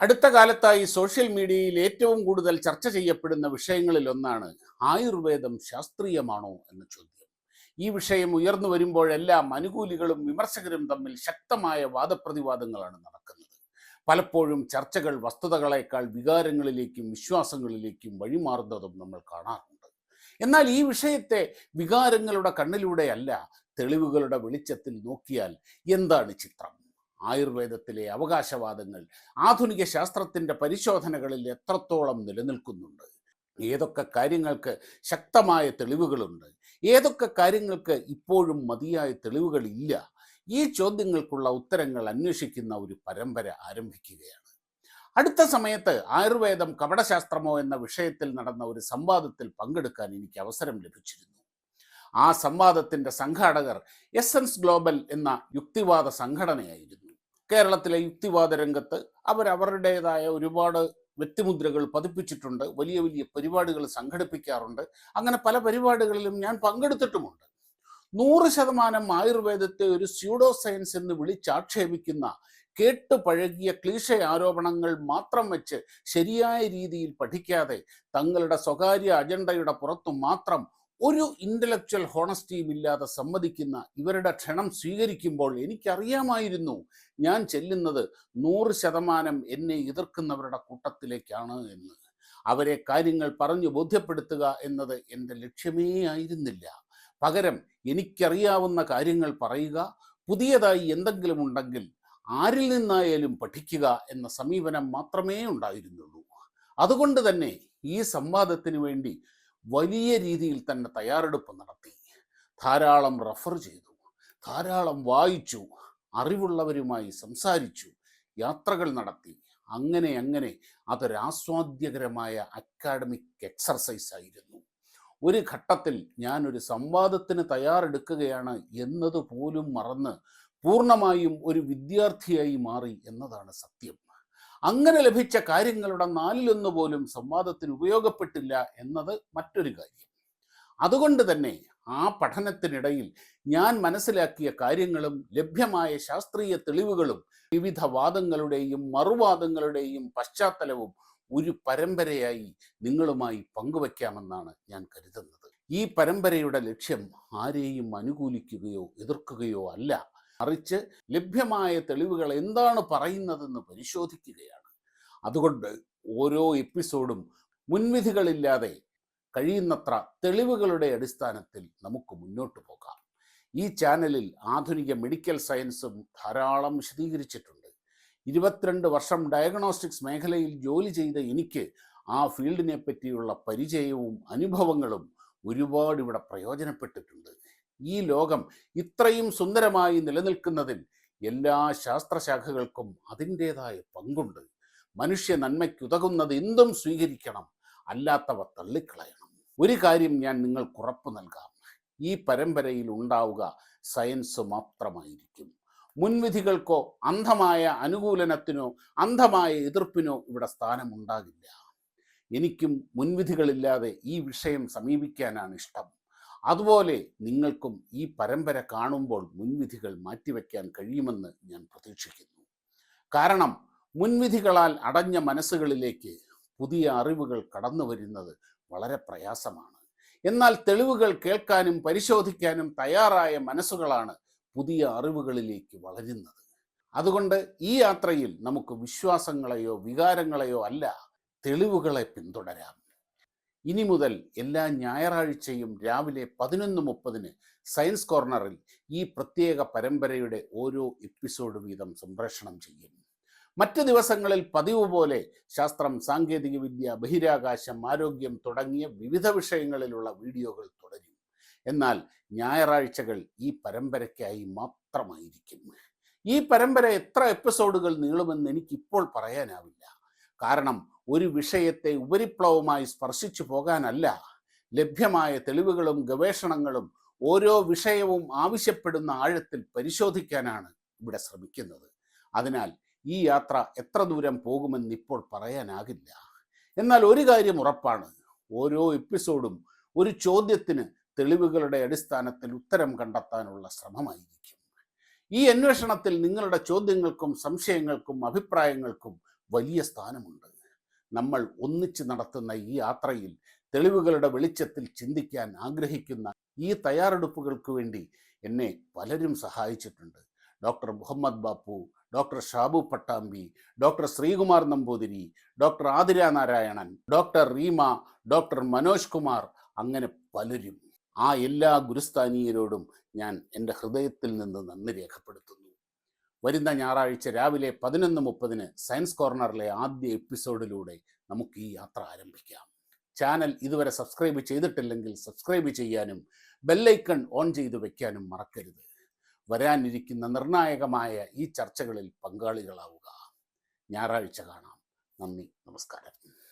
അടുത്ത കാലത്തായി സോഷ്യൽ മീഡിയയിൽ ഏറ്റവും കൂടുതൽ ചർച്ച ചെയ്യപ്പെടുന്ന വിഷയങ്ങളിൽ ഒന്നാണ് ആയുർവേദം ശാസ്ത്രീയമാണോ എന്ന ചോദ്യം. ഈ വിഷയം ഉയർന്നു വരുമ്പോഴെല്ലാം അനുകൂലികളും വിമർശകരും തമ്മിൽ ശക്തമായ വാദപ്രതിവാദങ്ങളാണ് നടക്കുന്നത്. പലപ്പോഴും ചർച്ചകൾ വസ്തുതകളെക്കാൾ വികാരങ്ങളിലേക്കും വിശ്വാസങ്ങളിലേക്കും വഴിമാറുന്നതും നമ്മൾ കാണാറുണ്ട്. എന്നാൽ ഈ വിഷയത്തെ വികാരങ്ങളുടെ കണ്ണിലൂടെയല്ല, തെളിവുകളുടെ വെളിച്ചത്തിൽ നോക്കിയാൽ എന്താണ് ചിത്രം? ആയുർവേദത്തിലെ അവകാശവാദങ്ങൾ ആധുനിക ശാസ്ത്രത്തിൻ്റെ പരിശോധനകളിൽ എത്രത്തോളം നിലനിൽക്കുന്നുണ്ട്? ഏതൊക്കെ കാര്യങ്ങൾക്ക് ശക്തമായ തെളിവുകളുണ്ട്? ഏതൊക്കെ കാര്യങ്ങൾക്ക് ഇപ്പോഴും മതിയായ തെളിവുകളില്ല? ഈ ചോദ്യങ്ങൾക്കുള്ള ഉത്തരങ്ങൾ അന്വേഷിക്കുന്ന ഒരു പരമ്പര ആരംഭിക്കുകയാണ്. അടുത്ത സമയത്ത് ആയുർവേദം കപടശാസ്ത്രമോ എന്ന വിഷയത്തിൽ നടന്ന ഒരു സംവാദത്തിൽ പങ്കെടുക്കാൻ എനിക്ക് അവസരം ലഭിച്ചിരുന്നു. ആ സംവാദത്തിൻ്റെ സംഘാടകർ എസൻസ് ഗ്ലോബൽ എന്ന യുക്തിവാദ സംഘടനയായിരുന്നു. കേരളത്തിലെ യുക്തിവാദ രംഗത്ത് അവരവരുടേതായ ഒരുപാട് വ്യക്തിമുദ്രകൾ പതിപ്പിച്ചിട്ടുണ്ട്. വലിയ വലിയ പരിപാടികൾ സംഘടിപ്പിക്കാറുണ്ട്. അങ്ങനെ പല പരിപാടികളിലും ഞാൻ പങ്കെടുത്തിട്ടുമുണ്ട്. 100% ആയുർവേദത്തെ ഒരു സ്യൂഡോ സയൻസ് എന്ന് വിളിച്ചാക്ഷേപിക്കുന്ന കേട്ടു പഴകിയ ക്ലീശ ആരോപണങ്ങൾ മാത്രം വെച്ച് ശരിയായ രീതിയിൽ പഠിക്കാതെ തങ്ങളുടെ സ്വകാര്യ അജണ്ടയുടെ പുറത്തു മാത്രം ഒരു ഇൻ്റലക്ച്വൽ ഹോണസ്റ്റിയും ഇല്ലാതെ സമ്മതിക്കുന്ന ഇവരുടെ ക്ഷണം സ്വീകരിക്കുമ്പോൾ എനിക്കറിയാമായിരുന്നു ഞാൻ ചെല്ലുന്നത് 100% എന്നെ എതിർക്കുന്നവരുടെ കൂട്ടത്തിലേക്കാണ് എന്ന്. അവരെ കാര്യങ്ങൾ പറഞ്ഞു ബോധ്യപ്പെടുത്തുക എന്നത് എൻ്റെ ലക്ഷ്യമേ ആയിരുന്നില്ല. പകരം എനിക്കറിയാവുന്ന കാര്യങ്ങൾ പറയുക, പുതിയതായി എന്തെങ്കിലും ഉണ്ടെങ്കിൽ ആരിൽ നിന്നായാലും പഠിക്കുക എന്ന സമീപനം മാത്രമേ ഉണ്ടായിരുന്നുള്ളൂ. അതുകൊണ്ട് തന്നെ ഈ സംവാദത്തിന് വേണ്ടി വലിയ രീതിയിൽ തന്നെ തയ്യാറെടുപ്പ് നടത്തി. ധാരാളം റെഫർ ചെയ്തു, ധാരാളം വായിച്ചു, അറിവുള്ളവരുമായി സംസാരിച്ചു, യാത്രകൾ നടത്തി. അങ്ങനെ അതൊരാസ്വാദ്യകരമായ അക്കാഡമിക് എക്സർസൈസ് ആയിരുന്നു. ഒരു ഘട്ടത്തിൽ ഞാനൊരു സംവാദത്തിന് തയ്യാറെടുക്കുകയാണ് എന്നതുപോലും മറന്ന് പൂർണ്ണമായും ഒരു വിദ്യാർത്ഥിയായി മാറി എന്നതാണ് സത്യം. അങ്ങനെ ലഭിച്ച കാര്യങ്ങളുടെ 1/4 പോലും സംവാദത്തിന് ഉപയോഗപ്പെട്ടില്ല എന്നത് മറ്റൊരു കാര്യം. അതുകൊണ്ട് തന്നെ ആ പഠനത്തിനിടയിൽ ഞാൻ മനസ്സിലാക്കിയ കാര്യങ്ങളും ലഭ്യമായ ശാസ്ത്രീയ തെളിവുകളും വിവിധ വാദങ്ങളുടെയും മറുവാദങ്ങളുടെയും പശ്ചാത്തലവും ഒരു പരമ്പരയായി നിങ്ങളുമായി പങ്കുവയ്ക്കാമെന്നാണ് ഞാൻ കരുതുന്നത്. ഈ പരമ്പരയുടെ ലക്ഷ്യം ആരെയും അനുകൂലിക്കുകയോ എതിർക്കുകയോ അല്ല, മറിച്ച് ലഭ്യമായ തെളിവുകൾ എന്താണ് പറയുന്നതെന്ന് പരിശോധിക്കുകയാണ്. അതുകൊണ്ട് ഓരോ എപ്പിസോഡും മുൻവിധികളില്ലാതെ കഴിയുന്നത്ര തെളിവുകളുടെ അടിസ്ഥാനത്തിൽ നമുക്ക് മുന്നോട്ട് പോകാം. ഈ ചാനലിൽ ആധുനിക മെഡിക്കൽ സയൻസും ധാരാളം വിശദീകരിച്ചിട്ടുണ്ട്. 22 വർഷം ഡയഗ്നോസ്റ്റിക്സ് മേഖലയിൽ ജോലി ചെയ്ത എനിക്ക് ആ ഫീൽഡിനെ പറ്റിയുള്ള പരിചയവും അനുഭവങ്ങളും ഒരുപാട് ഇവിടെ പ്രയോജനപ്പെട്ടിട്ടുണ്ട്. ഈ ലോകം ഇത്രയും സുന്ദരമായി നിലനിൽക്കുന്നതിൽ എല്ലാ ശാസ്ത്രശാഖകൾക്കും അതിൻ്റേതായ പങ്കുണ്ട്. മനുഷ്യ നന്മയ്ക്കുതകുന്നത് എന്തും സ്വീകരിക്കണം, അല്ലാത്തവ തള്ളിക്കളയണം. ഒരു കാര്യം ഞാൻ നിങ്ങൾക്ക് ഉറപ്പു നൽകാം, ഈ പരമ്പരയിൽ ഉണ്ടാവുക സയൻസ് മാത്രമായിരിക്കും. മുൻവിധികൾക്കോ അന്ധമായ അനുകൂലനത്തിനോ അന്ധമായ എതിർപ്പിനോ ഇവിടെ സ്ഥാനമുണ്ടാകില്ല. എനിക്കും മുൻവിധികളില്ലാതെ ഈ വിഷയം സമീപിക്കാനാണ് ഇഷ്ടം. അതുപോലെ നിങ്ങൾക്കും ഈ പരമ്പര കാണുമ്പോൾ മുൻവിധികൾ മാറ്റിവെക്കാൻ കഴിയുമെന്ന് ഞാൻ പ്രതീക്ഷിക്കുന്നു. കാരണം മുൻവിധികളാൽ അടഞ്ഞ മനസ്സുകളിലേക്ക് പുതിയ അറിവുകൾ കടന്നു വരുന്നത് വളരെ പ്രയാസമാണ്. എന്നാൽ തെളിവുകൾ കേൾക്കാനും പരിശോധിക്കാനും തയ്യാറായ മനസ്സുകളാണ് പുതിയ അറിവുകളിലേക്ക് വളരുന്നത്. അതുകൊണ്ട് ഈ യാത്രയിൽ നമുക്ക് വിശ്വാസങ്ങളെയോ വികാരങ്ങളെയോ അല്ല, തെളിവുകളെ പിന്തുടരാം. ഇനി മുതൽ എല്ലാ ഞായറാഴ്ചയും രാവിലെ 11:30 സയൻസ് കോർണറിൽ ഈ പ്രത്യേക പരമ്പരയുടെ ഓരോ എപ്പിസോഡ് വീതം സംപ്രേഷണം ചെയ്യും. മറ്റ് ദിവസങ്ങളിൽ പതിവ് പോലെ ശാസ്ത്രം, സാങ്കേതികവിദ്യ, ബഹിരാകാശം, ആരോഗ്യം തുടങ്ങിയ വിവിധ വിഷയങ്ങളിലുള്ള വീഡിയോകൾ തുടരും. എന്നാൽ ഞായറാഴ്ചകൾ ഈ പരമ്പരയ്ക്കായി മാത്രമായിരിക്കും. ഈ പരമ്പര എത്ര എപ്പിസോഡുകൾ നീളുമെന്ന് എനിക്കിപ്പോൾ പറയാനാവില്ല. കാരണം ഒരു വിഷയത്തെ ഉപരിപ്ലവമായി സ്പർശിച്ചു പോകാനല്ല, ലഭ്യമായ തെളിവുകളും ഗവേഷണങ്ങളും ഓരോ വിഷയവും ആവശ്യപ്പെടുന്ന ആഴത്തിൽ പരിശോധിക്കാനാണ് ഇവിടെ ശ്രമിക്കുന്നത്. അതിനാൽ ഈ യാത്ര എത്ര ദൂരം പോകുമെന്ന് ഇപ്പോൾ പറയാനാകില്ല. എന്നാൽ ഒരു കാര്യം ഉറപ്പാണ്, ഓരോ എപ്പിസോഡും ഒരു ചോദ്യത്തിന് തെളിവുകളുടെ അടിസ്ഥാനത്തിൽ ഉത്തരം കണ്ടെത്താനുള്ള ശ്രമമായിരിക്കും. ഈ അന്വേഷണത്തിൽ നിങ്ങളുടെ ചോദ്യങ്ങൾക്കും സംശയങ്ങൾക്കും അഭിപ്രായങ്ങൾക്കും വലിയ സ്ഥാനമുണ്ട്. നമ്മൾ ഒന്നിച്ച് നടത്തുന്ന ഈ യാത്രയിൽ തെളിവുകളുടെ വെളിച്ചത്തിൽ ചിന്തിക്കാൻ ആഗ്രഹിക്കുന്ന ഈ തയ്യാറെടുപ്പുകൾക്ക് വേണ്ടി എന്നെ പലരും സഹായിച്ചിട്ടുണ്ട്. Doctor Muhammad Bapu, doctor Shabu Pattambi, doctor Sreekumar Namboothiri, doctor Athira Narayanan, doctor Reema, doctor Manoj Kumar, അങ്ങനെ പലരും. ആ എല്ലാ ഗുരുസ്ഥാനീയരോടും ഞാൻ എൻ്റെ ഹൃദയത്തിൽ നിന്ന് നന്ദി രേഖപ്പെടുത്തുന്നു. വരുന്ന ഞായറാഴ്ച രാവിലെ 11:30 സയൻസ് കോർണറിലെ ആദ്യ എപ്പിസോഡിലൂടെ നമുക്ക് ഈ യാത്ര ആരംഭിക്കാം. ചാനൽ ഇതുവരെ സബ്സ്ക്രൈബ് ചെയ്തിട്ടില്ലെങ്കിൽ സബ്സ്ക്രൈബ് ചെയ്യാനും ബെല്ലൈക്കൺ ഓൺ ചെയ്ത് വെക്കാനും മറക്കരുത്. വരാനിരിക്കുന്ന നിർണായകമായ ഈ ചർച്ചകളിൽ പങ്കാളികളാവുക. ഞായറാഴ്ച കാണാം. നന്ദി, നമസ്കാരം.